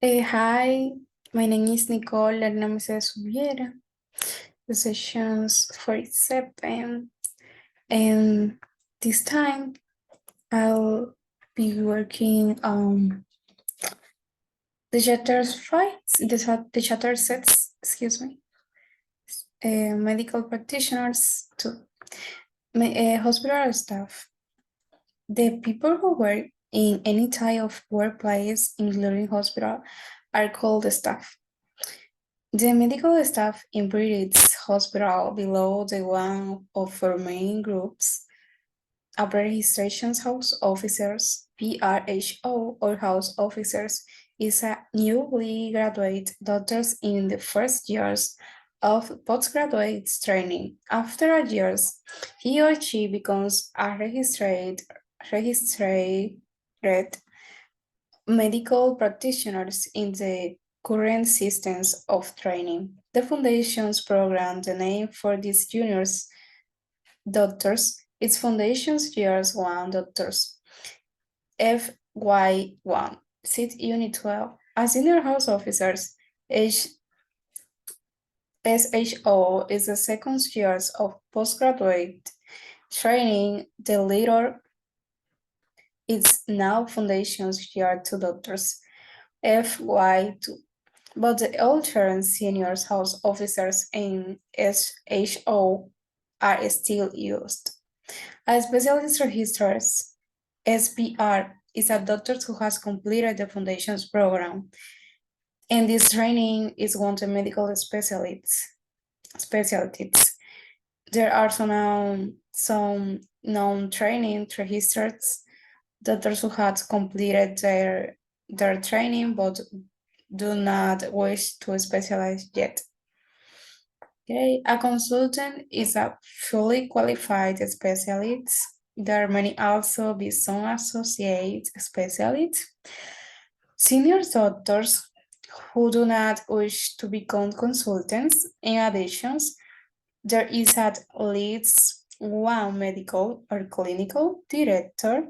Hi, my name is Nicole Hernández Subiera. The session's 47, and this time I'll be working on the the chapter sets, excuse me, medical practitioners to hospital staff. The people who work in any type of workplace, including hospital, are called staff. The medical staff in British hospital below the one of our main groups are registrations house officers, PRHO, or house officers, is a newly graduate doctors in the first years of postgraduate training. After a years, he or she becomes a registered medical practitioners in the current systems of training. The Foundation's program, the name for these juniors doctors, is Foundation's Years 1 Doctors, FY1, Seat Unit 12. As senior house officers, SHO is the second years of postgraduate training. The later is now Foundation's Year 2 Doctors, FY2. But the older and senior house officers in SHO are still used. A specialist registers, SPR, is a doctor who has completed the Foundation's program, and this training is one of the medical specialties. There are some non-training registers doctors who had completed their training but do not wish to specialize yet. Okay, a consultant is a fully qualified specialist. There may also be some associate specialists. Senior doctors who do not wish to become consultants. In addition, there is at least one medical or clinical director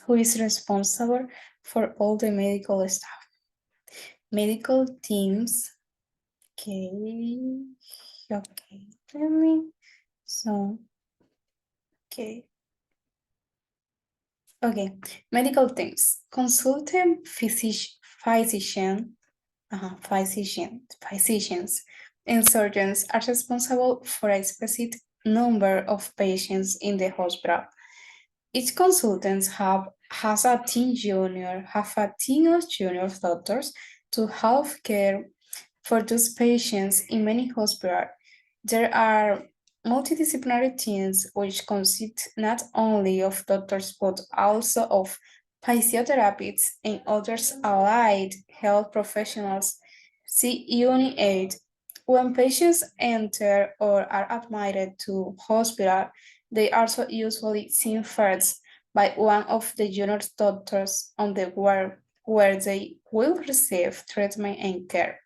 who is responsible for all the medical staff. Medical teams. Okay, let me, medical teams. Consultant physicians, and surgeons are responsible for a specific number of patients in the hospital. Each consultant has a team of junior doctors to help care for those patients. In many hospitals, there are multidisciplinary teams which consist not only of doctors but also of physiotherapists and other allied health professionals. See Unit 8. When patients enter or are admitted to hospital, they are also usually seen first by one of the junior doctors on the ward where they will receive treatment and care.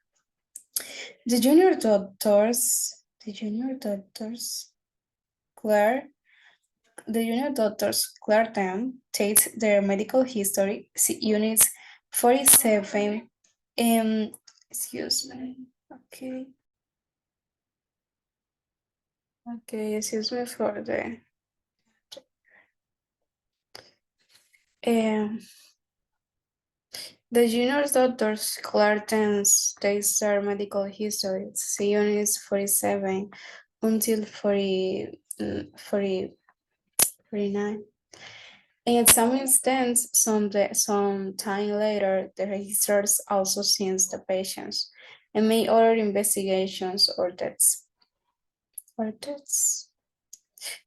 The junior doctors clear them, take their medical history, see units 47, excuse me, excuse me for the, the junior doctors clear them, take their medical history, see units 47 until 49. In some instances, some time later, the registers also sees the patients and may order investigations or deaths.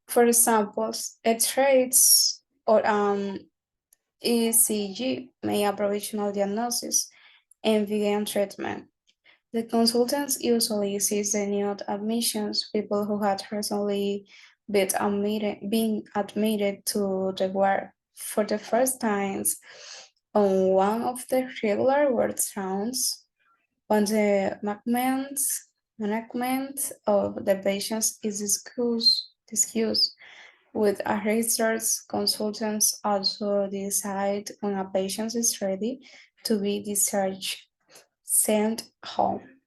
For example, X-rays or ECG may a provisional diagnosis and begin treatment. The consultants usually assist the new admissions, people who had recently been admitted to the ward for the first times on one of the regular ward rounds. When the management of the patients is discussed, With a registered, consultants also decide when a patient is ready to be discharged, sent home.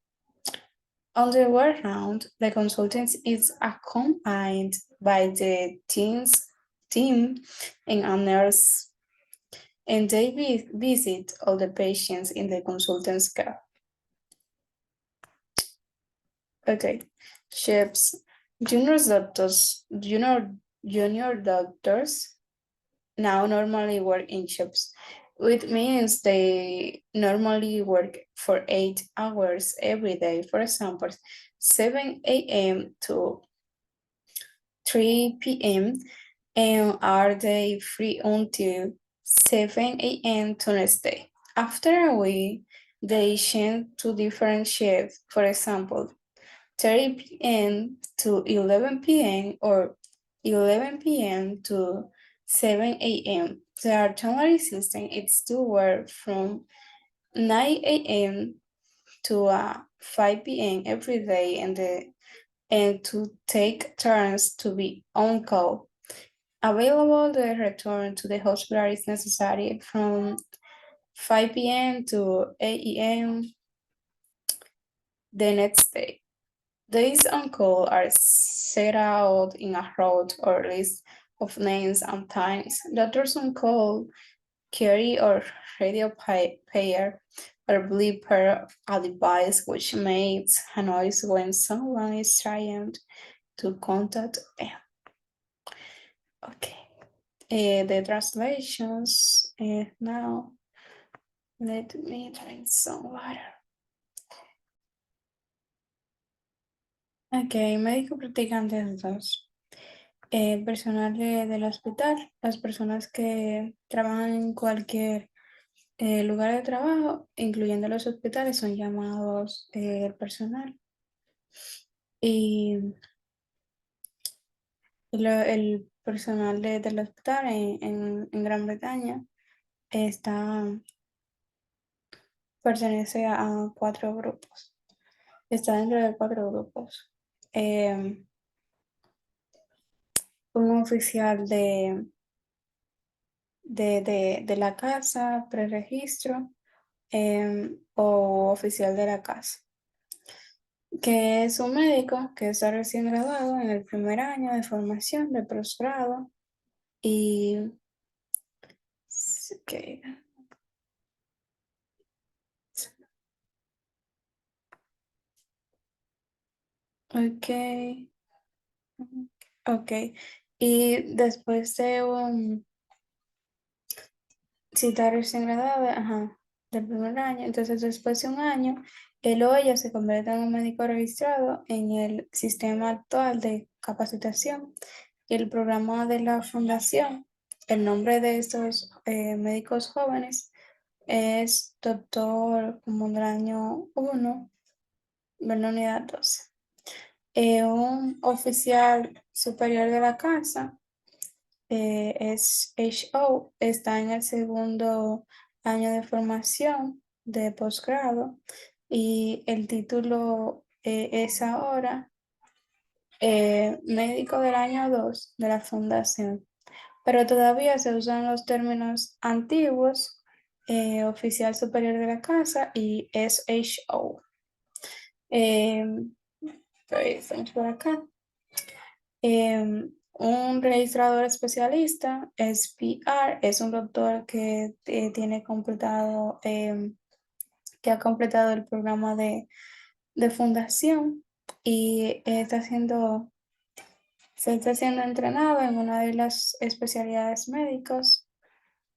On the way round, the consultant is accompanied by the team and a nurse, and they visit all the patients in the consultant's care. Okay, shifts. Junior doctors now normally work in shifts, which means they normally work for 8 hours every day. For example, 7 a.m. to 3 p.m. and are they free until 7 a.m. to next day. After a week, they change to different shifts. For example, 30 p.m. to 11 p.m. or 11 p.m. to 7 a.m. The artillery system is to work from 9 a.m. to 5 p.m. every day and to take turns to be on call. Available, the return to the hospital is necessary from 5 p.m. to 8 a.m. the next day. Days on call are set out in a road or list of names and times. Doctors on call carry or radio pair or bleeper, a device which makes a noise when someone is trying to contact them. Okay. The translations now. Let me drink some water. Ok, médico practicante 2. Personal del hospital, las personas que trabajan en cualquier lugar de trabajo, incluyendo los hospitales, son llamados personal. Y el personal del hospital en Gran Bretaña pertenece a 4 grupos. Está dentro de 4 grupos. Un oficial de la casa, preregistro, o oficial de la casa, que es un médico que está recién graduado en el primer año de formación de posgrado y okay. Ok, ok. Y después de si está recién graduado, ajá, del primer año, entonces después de un año, él o ella se convierte en un médico registrado en el sistema actual de capacitación y el programa de la fundación. El nombre de estos médicos jóvenes es doctor como del año 1 de la unidad 12. Un oficial superior de la casa es HO, está en el segundo año de formación de posgrado y el título es ahora médico del año 2 de la fundación, pero todavía se usan los términos antiguos, oficial superior de la casa y SHO. Por acá. Un registrador especialista, SPR, es un doctor que tiene completado, que ha completado el programa de fundación y se está siendo entrenado en una de las especialidades médicas,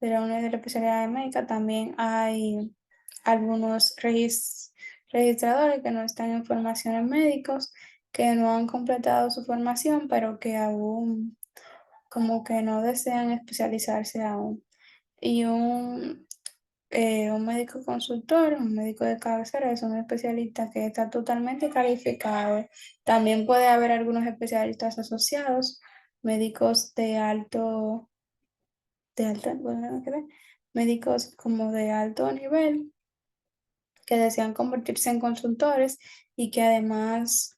de la unidad de la especialidad médica. También hay algunos registradores que no están en formación en médicos, que no han completado su formación, pero que aún como que no desean especializarse aún. Y un médico consultor, un médico de cabecera, es un especialista que está totalmente calificado. También puede haber algunos especialistas asociados, médicos bueno, médicos como de alto nivel que desean convertirse en consultores y que además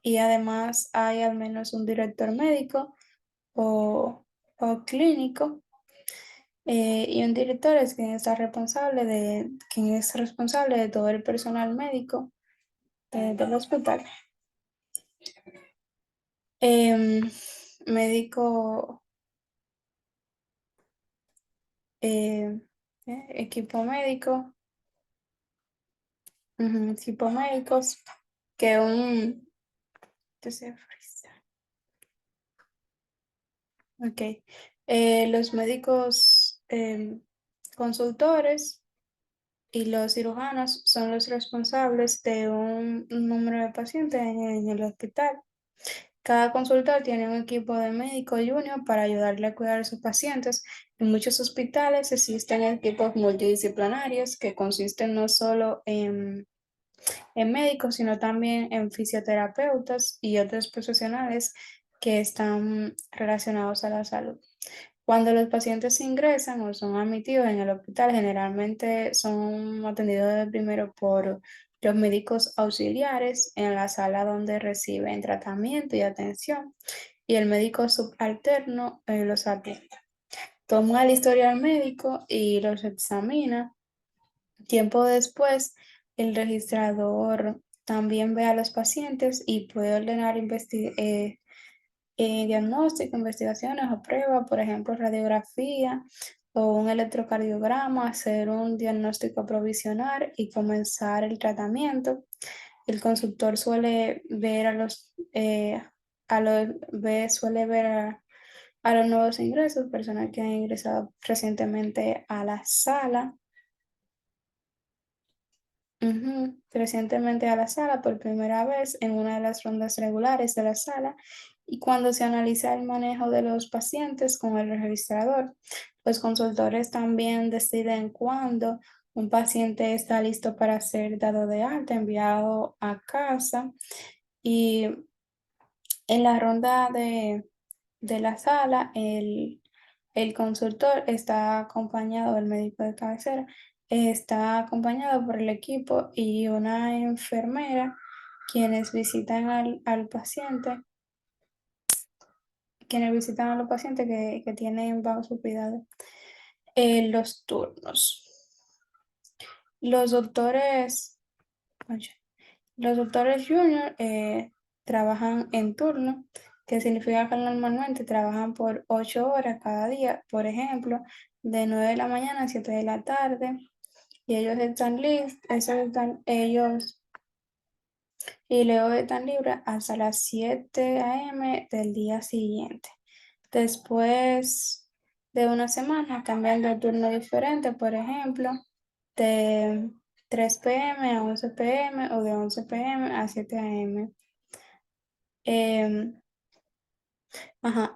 y además hay al menos un director médico o clínico, y un director es quien es responsable de todo el personal médico del hospital. Em, médico, eh, equipo médico, equipo médicos, que un, ¿qué se frisa? Ok. Los médicos consultores y los cirujanos son los responsables de un número de pacientes en el hospital. Cada consultor tiene un equipo de médico junior para ayudarle a cuidar a sus pacientes. En muchos hospitales existen equipos multidisciplinarios que consisten no solo en médicos, sino también en fisioterapeutas y otros profesionales que están relacionados a la salud. Cuando los pacientes ingresan o son admitidos en el hospital, generalmente son atendidos de primero por los médicos auxiliares en la sala donde reciben tratamiento y atención, y el médico subalterno los atiende. Toma el historial médico y los examina. Tiempo después, el registrador también ve a los pacientes y puede ordenar diagnóstico, investigaciones o pruebas, por ejemplo, radiografía o un electrocardiograma, hacer un diagnóstico provisional y comenzar el tratamiento. El consultor suele ver suele ver a los nuevos ingresos, personas que han ingresado recientemente a la sala. Recientemente a la sala por primera vez en una de las rondas regulares de la sala, y cuando se analiza el manejo de los pacientes con el registrador, los consultores también deciden cuándo un paciente está listo para ser dado de alta, enviado a casa, y en la ronda de la sala, el consultor está acompañado, el médico de cabecera, está acompañado por el equipo y una enfermera, quienes visitan al paciente, quienes visitan a los pacientes que tienen bajo su cuidado. Los turnos. Los doctores, oye, los doctores junior trabajan en turno, que significa que normalmente trabajan por 8 horas cada día, por ejemplo, de 9 de la mañana a 7 de la tarde, y y luego están libres hasta las 7 a.m. del día siguiente. Después de una semana cambian de turno diferente, por ejemplo, de 3 p.m. a 11 p.m. o de 11 p.m. a 7 a.m. Em,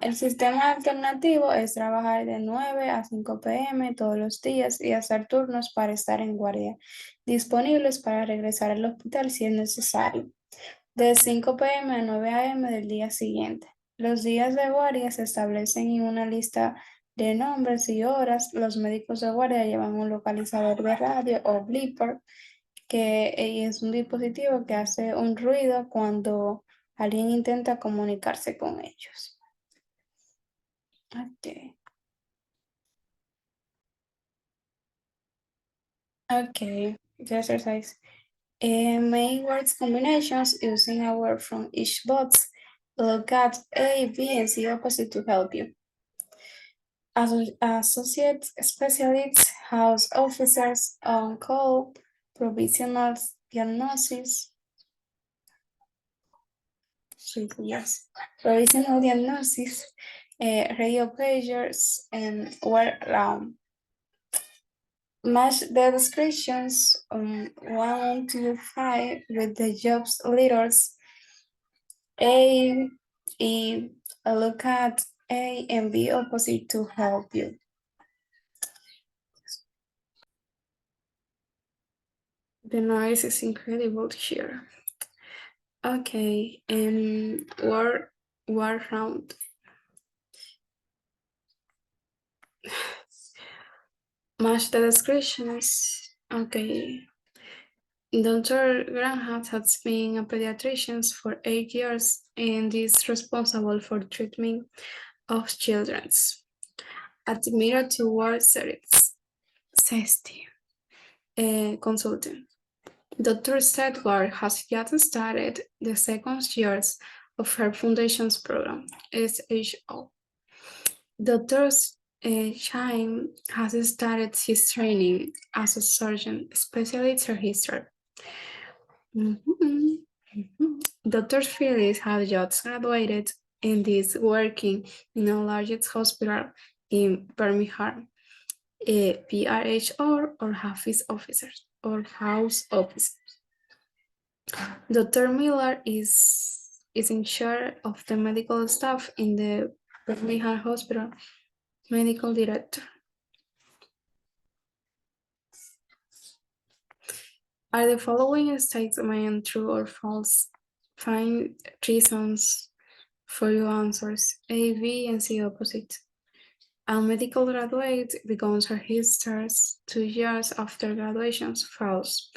el sistema alternativo es trabajar de 9 a 5 p.m. todos los días y hacer turnos para estar en guardia, disponibles para regresar al hospital si es necesario, de 5 p.m. a 9 a.m. del día siguiente. Los días de guardia se establecen en una lista de nombres y horas. Los médicos de guardia llevan un localizador de radio o beeper, que es un dispositivo que hace un ruido cuando alguien intenta comunicarse con ellos. Okay. Okay. The exercise. Make words combinations using a word from each box. Look at A, B, and C opposite to help you. Associates, specialists, house officers, on call, provisional diagnosis. Yes. Provisional diagnosis, radio pagers, and word around. Match the descriptions 1 to 5 with the jobs leaders A, E. Look at A and B opposite to help you. The noise is incredible here. Okay, word round. Match the descriptions. Okay. Dr. Graham has been a pediatrician for 8 years and is responsible for treatment of children. Admira towards safety consultant. Dr. Stedward has just started the second years of her foundation's program, SHO. Dr. Shine has started his training as a surgeon, especially through history. Dr. Phillips has just graduated and is working in the largest hospital in Birmingham, a PRH or Hafiz officers or house officers. Dr. Miller is in charge of the medical staff in the Birmingham Hospital, medical director. Are the following statements true or false? Find reasons for your answers. A, B, and C opposite. A medical graduate becomes a histories 2 years after graduation. False.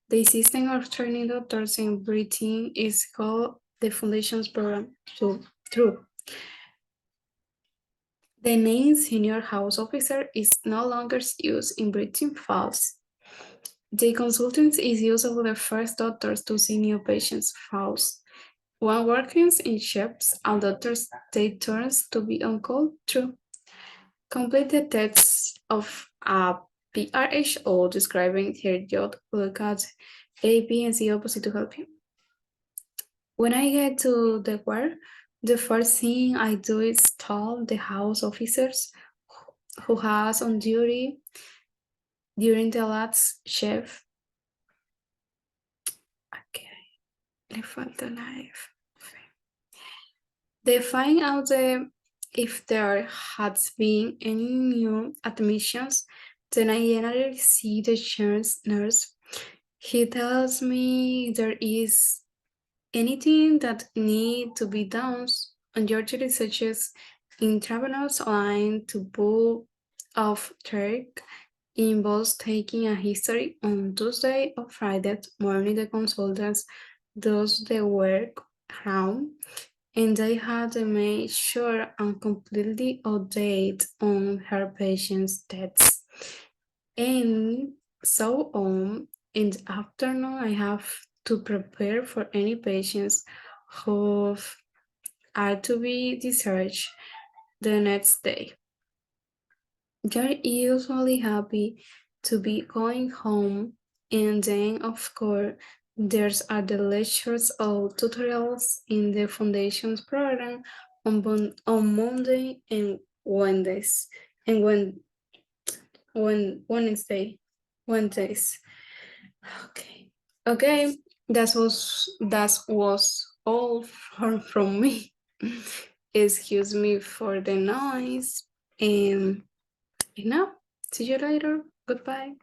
The system of training doctors in Britain is called the Foundations Program. True. The name senior house officer is no longer used in Britain. False. The consultant is usually the first doctors to see new patients. False. When working in ships, all doctors take turns to be on call. True. Complete the text of a PRHO describing her job. Look at A, B, and C opposite to help you. When I get to the work, the first thing I do is tell the house officers who has on duty during the last shift. Okay, le falta life. They find out if there has been any new admissions. Then I generally see the nurse. He tells me there is anything that need to be done on your duty, such as intravenous line to pull off trach, involves taking a history on Tuesday or Friday morning. The consultants does the work around, and I had to make sure I'm completely updated on her patient's deaths. And so on. In the afternoon, I have to prepare for any patients who are to be discharged the next day. They're usually happy to be going home, and then, of course, there's are the lectures or tutorials in the Foundation's program on Monday and Wednesdays, and Wednesdays. Okay, that was all from me. Excuse me for the noise, and now see you later. Goodbye.